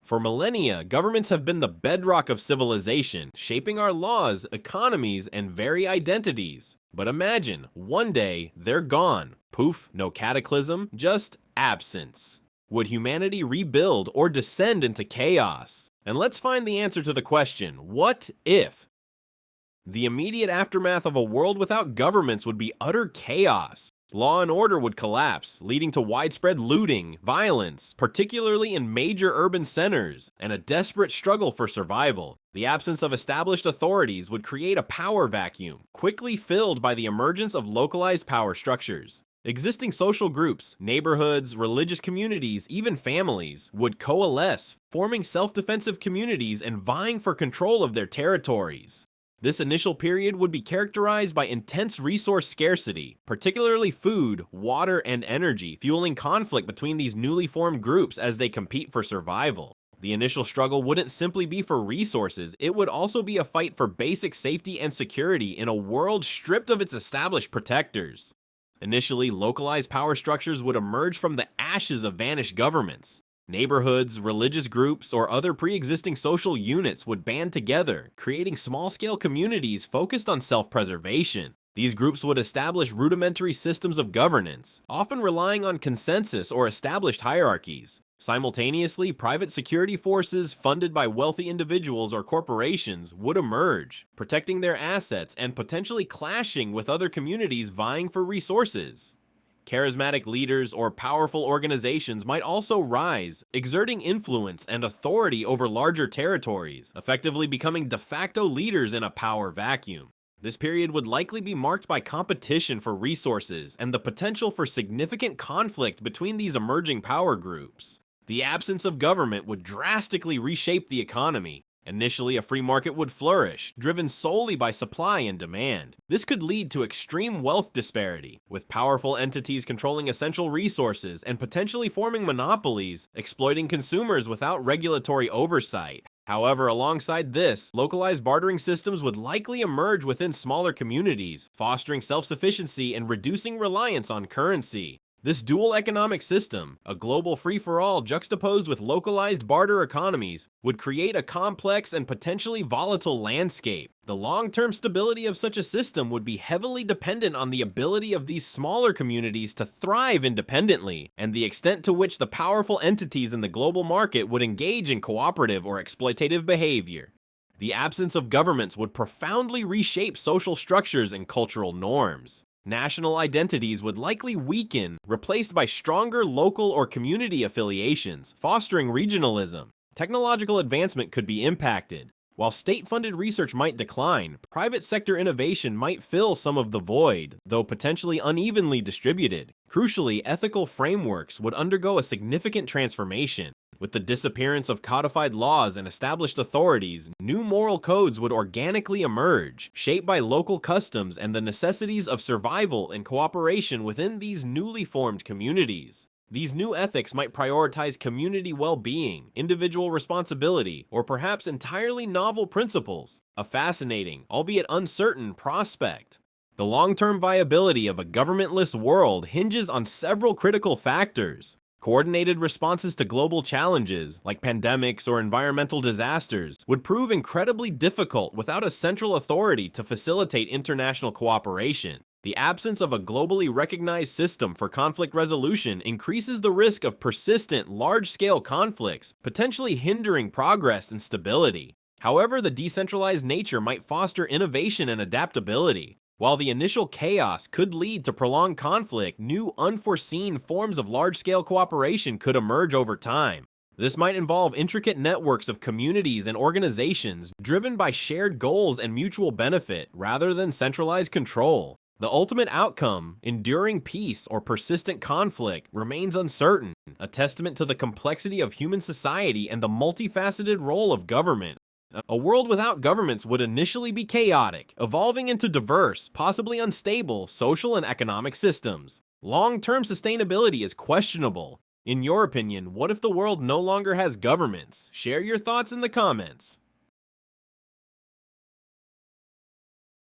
For millennia, governments have been the bedrock of civilization, shaping our laws, economies, and very identities. But imagine, one day, they're gone. Poof, no cataclysm, just absence. Would humanity rebuild or descend into chaos? And let's find the answer to the question, what if? The immediate aftermath of a world without governments would be utter chaos. Law and order would collapse, leading to widespread looting, violence, particularly in major urban centers, and a desperate struggle for survival. The absence of established authorities would create a power vacuum, quickly filled by the emergence of localized power structures. Existing social groups, neighborhoods, religious communities, even families, would coalesce, forming self-defensive communities and vying for control of their territories. This initial period would be characterized by intense resource scarcity, particularly food, water, and energy, fueling conflict between these newly formed groups as they compete for survival. The initial struggle wouldn't simply be for resources, it would also be a fight for basic safety and security in a world stripped of its established protectors. Initially, localized power structures would emerge from the ashes of vanished governments. Neighborhoods, religious groups, or other pre-existing social units would band together, creating small-scale communities focused on self-preservation. These groups would establish rudimentary systems of governance, often relying on consensus or established hierarchies. Simultaneously, private security forces funded by wealthy individuals or corporations would emerge, protecting their assets and potentially clashing with other communities vying for resources. Charismatic leaders or powerful organizations might also rise, exerting influence and authority over larger territories, effectively becoming de facto leaders in a power vacuum. This period would likely be marked by competition for resources and the potential for significant conflict between these emerging power groups. The absence of government would drastically reshape the economy. Initially, a free market would flourish, driven solely by supply and demand. This could lead to extreme wealth disparity, with powerful entities controlling essential resources and potentially forming monopolies, exploiting consumers without regulatory oversight. However, alongside this, localized bartering systems would likely emerge within smaller communities, fostering self-sufficiency and reducing reliance on currency. This dual economic system, a global free-for-all juxtaposed with localized barter economies, would create a complex and potentially volatile landscape. The long-term stability of such a system would be heavily dependent on the ability of these smaller communities to thrive independently, and the extent to which the powerful entities in the global market would engage in cooperative or exploitative behavior. The absence of governments would profoundly reshape social structures and cultural norms. National identities would likely weaken, replaced by stronger local or community affiliations, fostering regionalism. Technological advancement could be impacted. While state-funded research might decline, private sector innovation might fill some of the void, though potentially unevenly distributed. Crucially, ethical frameworks would undergo a significant transformation. With the disappearance of codified laws and established authorities, new moral codes would organically emerge, shaped by local customs and the necessities of survival and cooperation within these newly formed communities. These new ethics might prioritize community well-being, individual responsibility, or perhaps entirely novel principles, a fascinating, albeit uncertain, prospect. The long-term viability of a governmentless world hinges on several critical factors. Coordinated responses to global challenges, like pandemics or environmental disasters, would prove incredibly difficult without a central authority to facilitate international cooperation. The absence of a globally recognized system for conflict resolution increases the risk of persistent, large-scale conflicts, potentially hindering progress and stability. However, the decentralized nature might foster innovation and adaptability. While the initial chaos could lead to prolonged conflict, new unforeseen forms of large-scale cooperation could emerge over time. This might involve intricate networks of communities and organizations driven by shared goals and mutual benefit, rather than centralized control. The ultimate outcome, enduring peace or persistent conflict, remains uncertain, a testament to the complexity of human society and the multifaceted role of government. A world without governments would initially be chaotic, evolving into diverse, possibly unstable, social and economic systems. Long-term sustainability is questionable. In your opinion, what if the world no longer has governments? Share your thoughts in the comments.